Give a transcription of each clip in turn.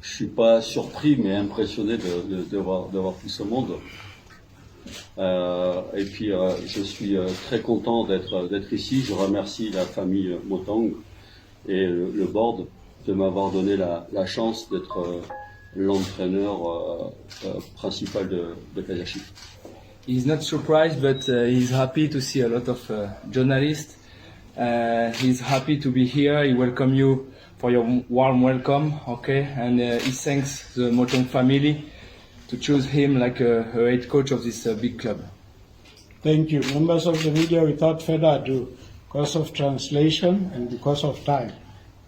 Je suis pas surpris mais impressionné de voir tout ce monde. Et puis je suis très content d'être ici. Je remercie la famille Motang et le board de m'avoir donné la chance d'être l'entraîneur principal de Kaizer Chiefs. He's not surprised, but he's happy to see a lot of journalists. He's happy to be here. He welcomes you for your warm welcome, okay? And he thanks the Motong family to choose him like a head coach of this big club. Thank you. Members of the media, without further ado, because of translation and because of time,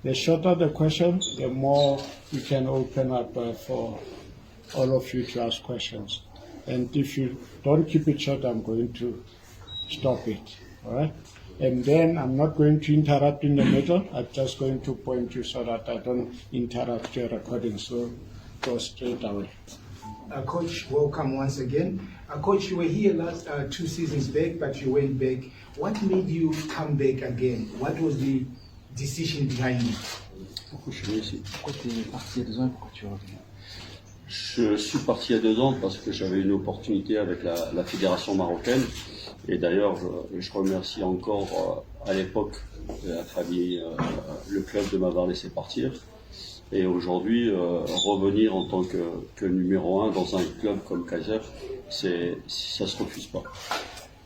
the shorter the question, the more we can open up for all of you to ask questions. And if you don't keep it short, I'm going to stop it, all right? And then I'm not going to interrupt in the middle. I'm just going to point you so that I don't interrupt your recording. So go straight away. Coach, welcome once again. Coach, you were here last 2 seasons back, but you went back. What made you come back again? What was the decision behind it? Pourquoi tu es parti il y a 2 ans et pourquoi tu es revenu? Je suis parti il y a 2 ans parce que j'avais une opportunité avec la fédération marocaine. Et d'ailleurs, je remercie encore à l'époque la famille, le club de m'avoir laissé partir. Et aujourd'hui, revenir en tant que numéro 1 dans un club comme Kaizer, ça se refuse pas.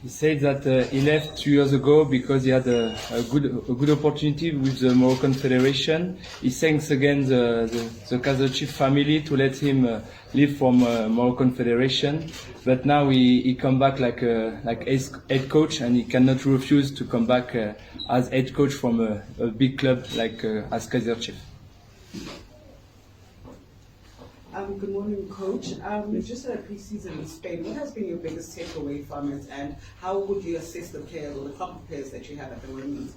He said that he left 2 years ago because he had a good opportunity with the Moroccan Federation. He thanks again the Kaizer Chiefs family to let him leave from Moroccan Federation. But now he come back like head coach, and he cannot refuse to come back as head coach from a big club like as Kaizer Chiefs. Good morning, Coach. Just at a pre-season in Spain, what has been your biggest takeaway from it, and how would you assess the players or the crop of players that you have at the moment?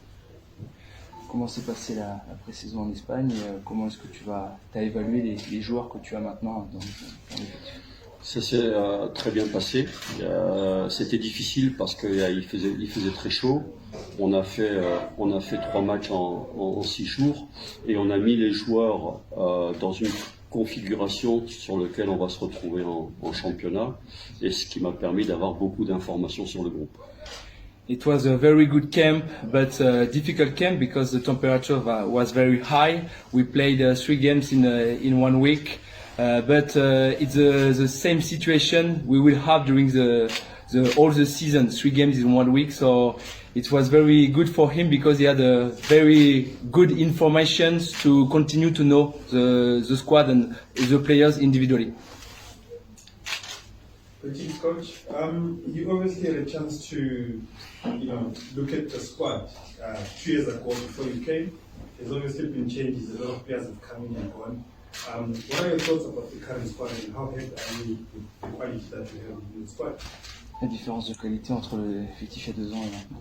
Comment s'est passée la pré-saison en Espagne et comment est-ce que tu as évalué les joueurs que tu as maintenant dans l'effectif? Ça s'est très bien passé. C'était difficile parce qu'il faisait très chaud. On a fait 3 matchs en 6 jours et on a mis les joueurs dans une configuration sur laquelle on va se retrouver en championnat, et ce qui m'a permis d'avoir beaucoup d'informations sur le groupe. It was a very good camp, but a difficult camp because the temperature was very high. We played 3 games in 1 week, but it's the same situation we will have during all the season, 3 games in 1 week. So it was very good for him because he had a very good information to continue to know the squad and the players individually. Chief Coach, you obviously had a chance to, look at the squad 2 years ago before you came. There's obviously been changes. A lot of players have come in and gone. What are your thoughts about the current squad and how happy are you with the quality that you have in the squad? La différence de qualité entre l'effectif il y a 2 ans et maintenant.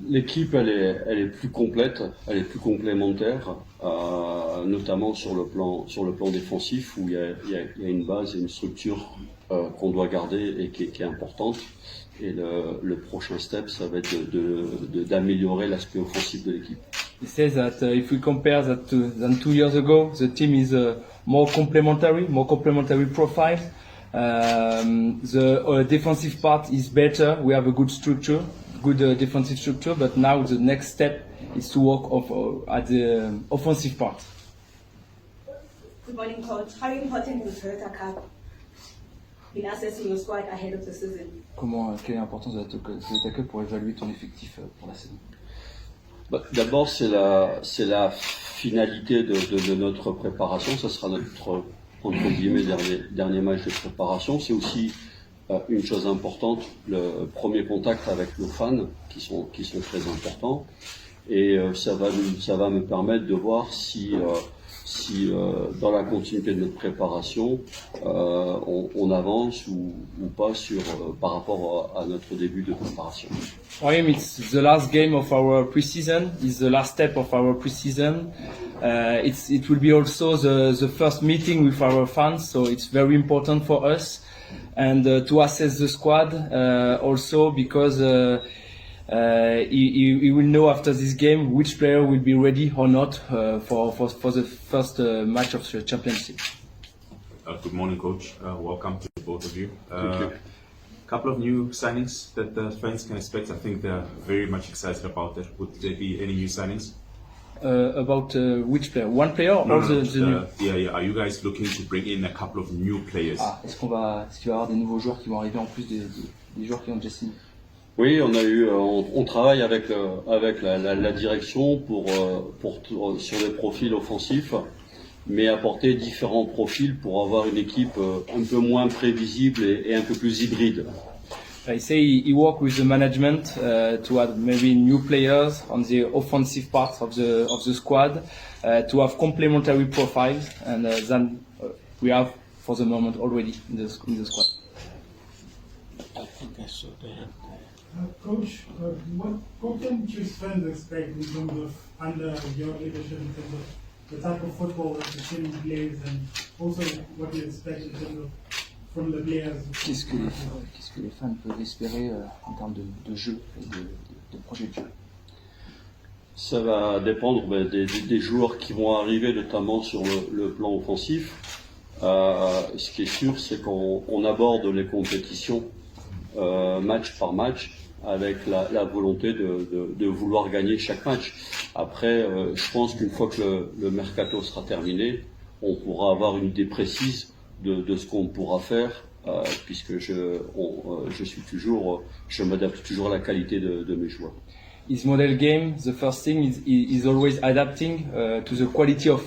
L'équipe, elle est plus complète, elle est plus complémentaire, notamment sur le plan défensif où il y a une base et une structure qu'on doit garder et qui est importante. Et le prochain step, ça va être d'améliorer l'aspect offensif de l'équipe. He says that if we compare that than 2 years ago, the team is more complementary profile. The defensive part is better. We have a good structure, defensive structure, but now the next step is to work at the offensive part. Good morning, Coach. How important is Toyota Cup in assessing your squad ahead of the season? Quelle est l'importance de la Toyota Cup pour évaluer ton effectif pour la saison? D'abord, c'est la finalité de notre préparation. Ça sera notre entre guillemets dernier match de préparation. C'est aussi une chose importante, le premier contact avec nos fans qui sont très importants, et ça va me permettre de voir si dans la continuité de notre préparation on avance ou pas par rapport à notre début de préparation. For him, it's the last game of our preseason. It's the last step of our preseason. It will be also the first meeting with our fans, so it's very important for us and to assess the squad also because He will know after this game which player will be ready or not for the first match of the championship. Good morning, Coach. Welcome to both of you. Thank you. Couple of new signings that the fans can expect. I think they're very much excited about that. Would there be any new signings? About which player? One player or the new? Yeah. Are you guys looking to bring in a couple of new players? Est-ce qu'il va y avoir des nouveaux joueurs qui vont arriver en plus des joueurs qui ont déjà signé? Oui, on travaille avec la direction sur les profils offensifs, mais apporter différents profils pour avoir une équipe un peu moins prévisible et un peu plus hybride. I say he work with the management to add maybe new players on the offensive part of the squad, to have complementary profiles, and then we have for the moment already in the squad. I think I saw that. Coach, what can Chiefs fans expect in terms of under your leadership, in terms of the type of football that the team plays, and also what you expect in terms of from the players? Qu'est-ce que les fans peuvent espérer en termes de jeu et de projet de jeu? Ça va dépendre des joueurs qui vont arriver, notamment sur le plan offensif. Ce qui est sûr, c'est qu'on aborde les compétitions match par match avec la volonté de vouloir gagner chaque match. Après, je pense qu'une fois que le mercato sera terminé, on pourra avoir une idée précise de ce qu'on pourra faire, puisque je m'adapte toujours à la qualité de mes joueurs. His model game, the first thing is always adapting to the quality of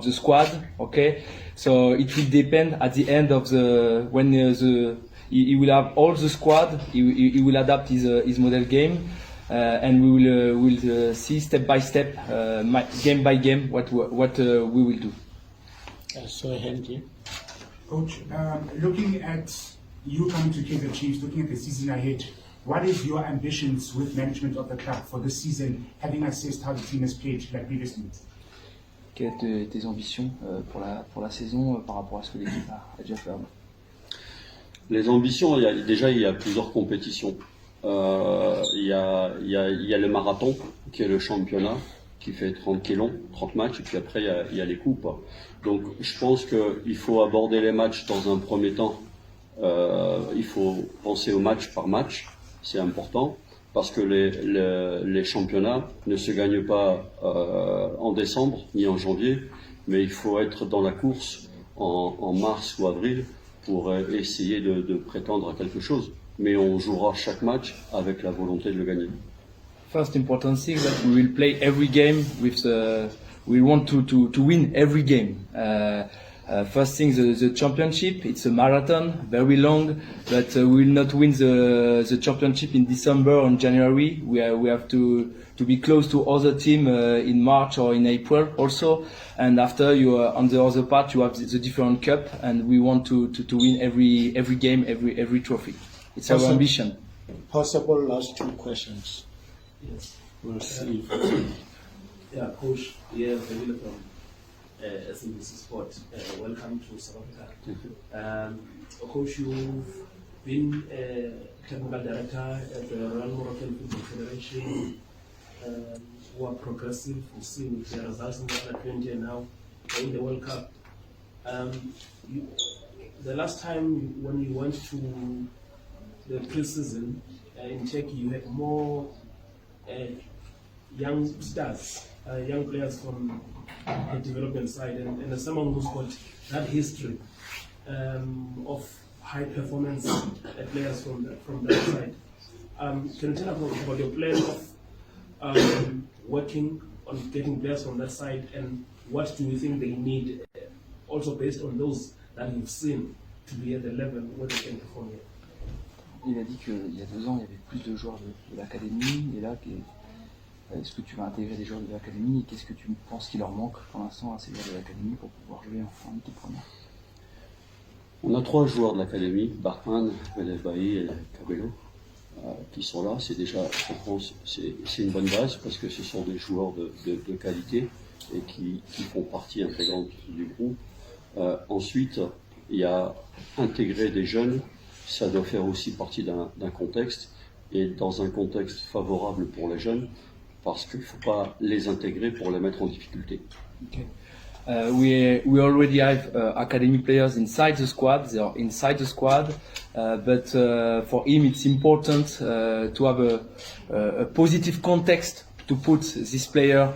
the squad. Okay, so it will depend at the end of he will have all the squad. He will adapt his model game, and we will see step by step, game by game, what we will do. So Henry. Coach, looking at you coming to Kaizer Chiefs, looking at the season ahead, what is your ambitions with management of the club for this season, having assessed how the team has played like previously? Quelles sont tes ambitions pour la saison par rapport à ce que l'équipe a déjà fait avant? Les ambitions, il y a plusieurs compétitions. Il y a le marathon, qui est le championnat, qui fait 30 matchs, et puis après il y a les coupes. Donc je pense qu'il faut aborder les matchs dans un premier temps. Il faut penser au match par match, c'est important, parce que les championnats ne se gagnent pas en décembre ni en janvier, mais il faut être dans la course en mars ou avril pour essayer de prétendre à quelque chose. Mais on jouera chaque match avec la volonté de le gagner. First important thing that we will play every game with we want to win every game. First thing, the championship, it's a marathon, very long, but we will not win the championship in December or in January. We have to be close to other team in March or in April also. And after on the other part, you have the different cup, and we want to win every game, every trophy. It's our ambition. Possible last two questions. Yes. We'll see. Yeah, Coach, yeah, from SMBC Sport. Welcome to South Africa. Coach, you've been technical director at the Royal Moroccan Football Federation. Who are progressive. We've seen the results in the under-20 and now in the World Cup. The last time when you went to the pre-season in Turkey, you had more young stars, young players from the development side, and as someone who's got that history of high performance players from that side, can you tell us about your plan of working on getting players from that side, and what do you think they need, also based on those that you've seen, to be at the level where they can perform here? Il a dit qu'il y a 2 ans, il y avait plus de joueurs de l'académie, et là, est-ce que tu vas intégrer des joueurs de l'académie, et qu'est-ce que tu penses qu'il leur manque pour l'instant à ces joueurs de l'académie pour pouvoir jouer en équipe première? On a 3 joueurs de l'académie, Bachmann, Belesbaï et Cabello, qui sont là. C'est déjà, je pense, c'est une bonne base, parce que ce sont des joueurs de qualité et qui font partie intégrante du groupe. Ensuite, il y a intégrer des jeunes, ça doit faire aussi partie d'un contexte. et dans un contexte favorable pour les jeunes, parce qu'il ne faut pas les intégrer pour les mettre en difficulté. Okay. We already have academy players inside the squad. They are inside the squad, but for him it's important to have a positive context to put this player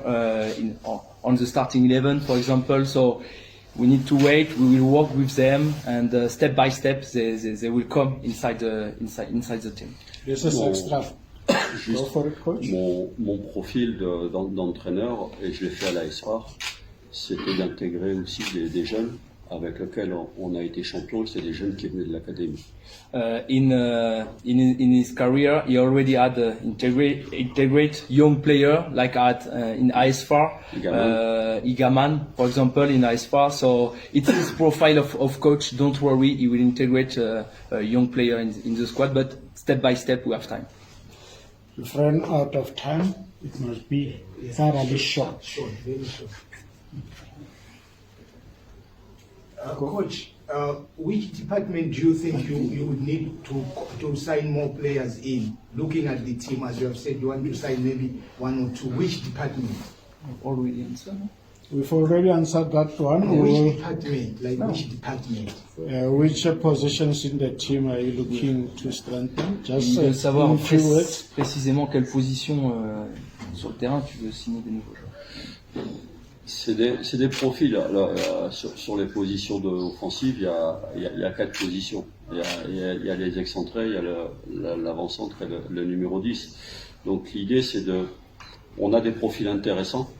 on the starting 11, for example. So we need to wait. We will work with them, and step by step they will come inside the team. This is extra. Go for it, coach. Mon profil d'entraîneur, et je l'ai fait à la SFAR, c'était d'intégrer aussi des jeunes avec lesquels on a été champion. C'est des jeunes qui venaient de l'académie. In his career, he already had integrate young player like at in ISFAR, Igaman, for example, in ISFAR. So it's his profile of coach. Don't worry, he will integrate a young player in the squad, but step by step we have time. If we run out of time, it must be thoroughly short. Short, very short. Coach, which department do you think you would need to sign more players in? Looking at the team, as you have said, you want to sign maybe one or two. Which department? Already answered. We've already answered that one. Which department? Like which department? Which positions in the team are you looking to strengthen? Just de savoir in few words. précisément quelle position sur le terrain tu veux signer des nouveaux joueurs. C'est des profils. Alors, sur les positions offensives, il y a 4 positions. Il y a les excentrés, il y a l'avant-centre et le numéro 10. Donc l'idée, on a des profils intéressants,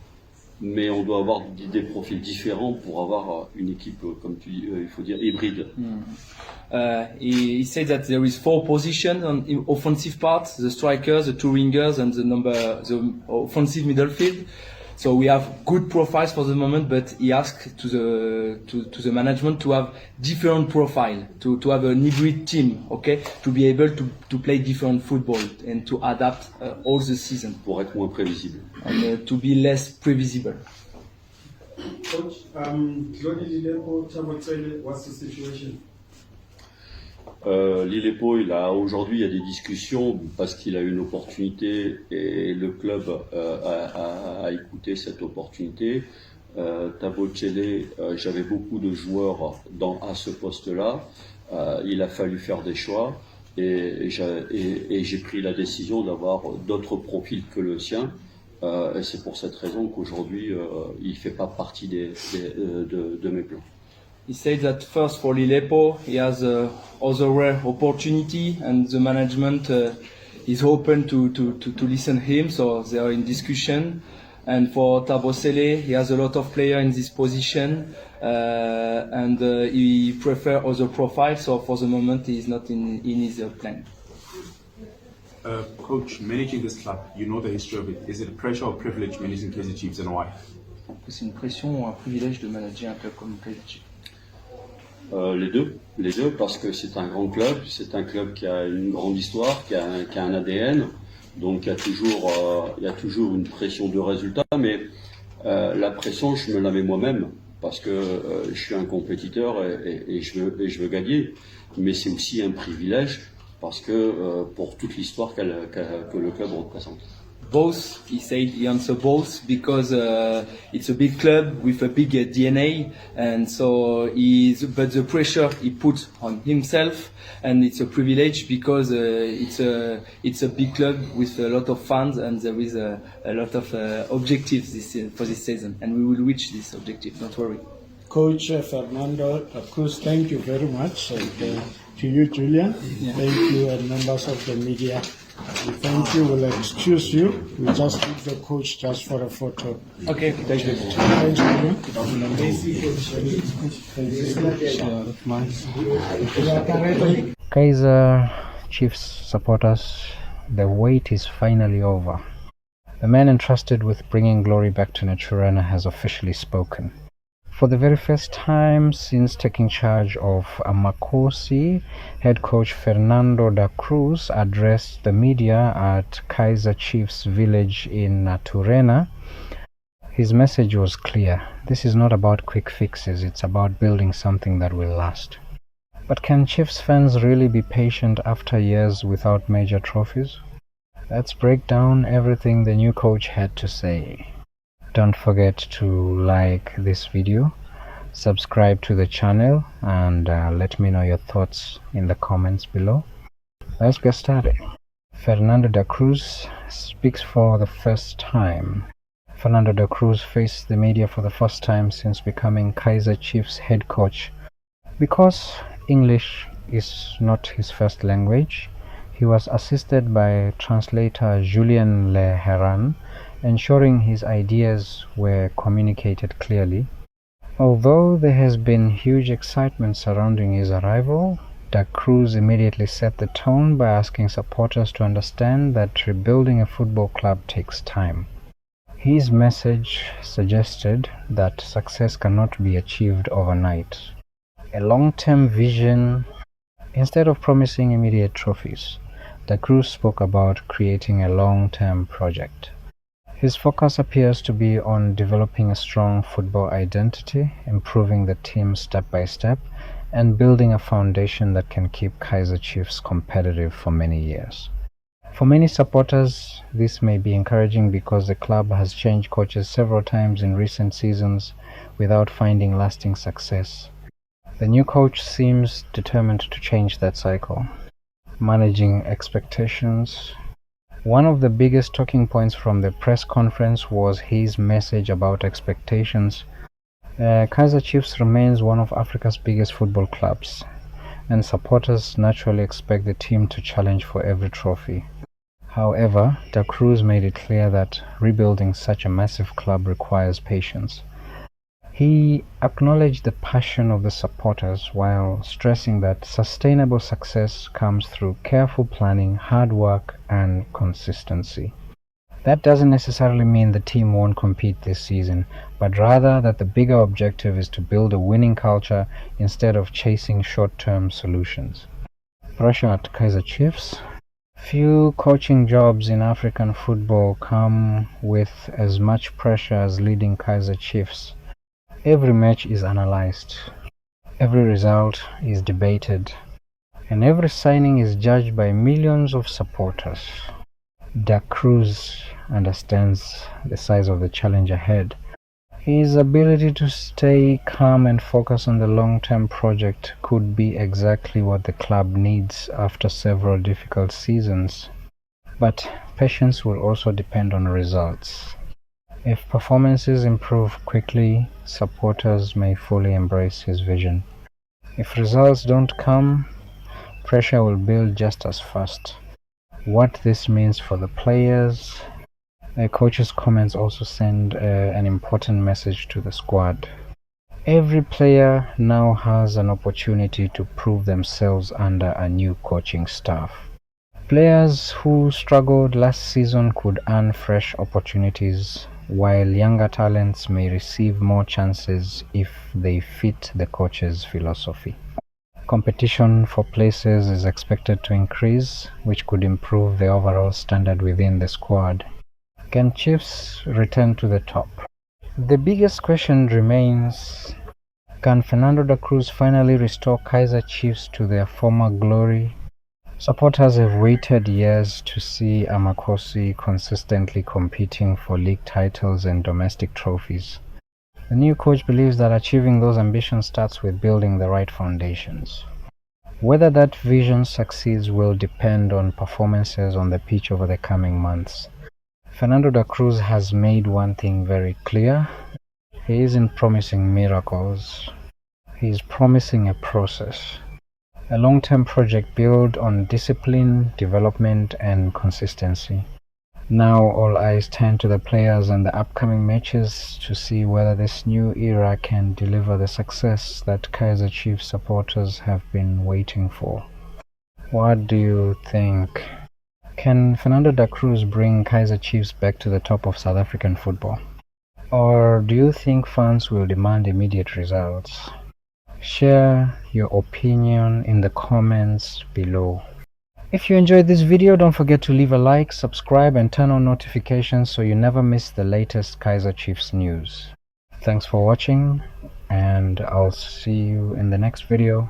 mais on doit avoir des profils différents pour avoir une équipe, comme tu dis, il faut dire hybride. He said that there is 4 positions on the offensive part: the strikers, the two wingers, and the offensive middle field. So we have good profiles for the moment, but he asked to the management to have different profile, to have an hybrid team, okay, to be able to play different football and to adapt all the season. Pour être moins prévisible. And to be less previsible. Coach, Claude Lilepo, Chabotsele, what's the situation? Lilepo, aujourd'hui, il y a des discussions parce qu'il a une opportunité et le club a écouté cette opportunité. Tabocele, j'avais beaucoup de joueurs à ce poste-là. Il a fallu faire des choix et j'ai pris la décision d'avoir d'autres profils que le sien. Et c'est pour cette raison qu'aujourd'hui, il ne fait pas partie de mes plans. He said that first for Lilepo, he has other rare opportunity, and the management is open to listen him, so they are in discussion. And for Tabocele, he has a lot of players in this position, and he prefer other profiles, so for the moment he is not in his plan. Coach, managing this club, you know the history of it. Is it a pressure or privilege managing Kaizer Chiefs, and why? C'est une pression ou un privilège de manager un club comme Kaizer Chiefs? Les deux, parce que c'est un grand club, c'est un club qui a une grande histoire, qui a un ADN, donc il y a toujours une pression de résultat, mais la pression, je me la mets moi-même, parce que je suis un compétiteur et je veux gagner, mais c'est aussi un privilège, parce que pour toute l'histoire que le club représente. Both, he said he answered both because it's a big club with a big DNA, and so but the pressure he put on himself, and it's a privilege because it's a big club with a lot of fans, and there is a lot of objectives for this season, and we will reach this objective. Don't worry. Coach Fernando Cruz, thank you very much. And, to you, Julian. Yeah. Thank you, and members of the media. We thank you. We'll excuse you. We just leave the coach just for a photo. Okay, thank you. Thanks, Julian. Kaizer Chiefs supporters, the wait is finally over. The man entrusted with bringing glory back to Naturena has officially spoken. For the very first time since taking charge of Amakosi, head coach Fernando da Cruz addressed the media at Kaizer Chiefs village in Naturena. His message was clear. This is not about quick fixes, it's about building something that will last. But can Chiefs fans really be patient after years without major trophies? Let's break down everything the new coach had to say. Don't forget to like this video, subscribe to the channel, and let me know your thoughts in the comments below. Let's get started. Fernando da Cruz speaks for the first time. Fernando da Cruz faced the media for the first time since becoming Kaizer Chiefs head coach. Because English is not his first language, he was assisted by translator Julien Leheran, ensuring his ideas were communicated clearly. Although there has been huge excitement surrounding his arrival, Da Cruz immediately set the tone by asking supporters to understand that rebuilding a football club takes time. His message suggested that success cannot be achieved overnight. A long-term vision instead of promising immediate trophies. Da Cruz spoke about creating a long-term project. His focus appears to be on developing a strong football identity, improving the team step by step, and building a foundation that can keep Kaizer Chiefs competitive for many years. For many supporters, this may be encouraging because the club has changed coaches several times in recent seasons without finding lasting success. The new coach seems determined to change that cycle. Managing expectations. One of the biggest talking points from the press conference was his message about expectations. Kaizer Chiefs remains one of Africa's biggest football clubs, and supporters naturally expect the team to challenge for every trophy. However, Da Cruz made it clear that rebuilding such a massive club requires patience. He acknowledged the passion of the supporters while stressing that sustainable success comes through careful planning, hard work, and consistency. That doesn't necessarily mean the team won't compete this season, but rather that the bigger objective is to build a winning culture instead of chasing short-term solutions. Pressure at Kaizer Chiefs. Few coaching jobs in African football come with as much pressure as leading Kaizer Chiefs. Every match is analyzed, every result is debated, and every signing is judged by millions of supporters. Da Cruz understands the size of the challenge ahead. His ability to stay calm and focus on the long-term project could be exactly what the club needs after several difficult seasons. But patience will also depend on results. If performances improve quickly, supporters may fully embrace his vision. If results don't come, pressure will build just as fast. What this means for the players. The coach's comments also send an important message to the squad. Every player now has an opportunity to prove themselves under a new coaching staff. Players who struggled last season could earn fresh opportunities, while younger talents may receive more chances if they fit the coach's philosophy. Competition for places is expected to increase, which could improve the overall standard within the squad. Can Chiefs return to the top? The biggest question remains, can Fernando da Cruz finally restore Kaizer Chiefs to their former glory? Supporters have waited years to see Amakhosi consistently competing for league titles and domestic trophies. The new coach believes that achieving those ambitions starts with building the right foundations. Whether that vision succeeds will depend on performances on the pitch over the coming months. Fernando da Cruz has made one thing very clear. He isn't promising miracles. He is promising a process. A long-term project built on discipline, development, and consistency. Now all eyes turn to the players and the upcoming matches to see whether this new era can deliver the success that Kaizer Chiefs supporters have been waiting for. What do you think? Can Fernando da Cruz bring Kaizer Chiefs back to the top of South African football? Or do you think fans will demand immediate results? Share your opinion in the comments below. If you enjoyed this video, don't forget to leave a like, subscribe, and turn on notifications so you never miss the latest Kaizer Chiefs news. Thanks for watching, and I'll see you in the next video.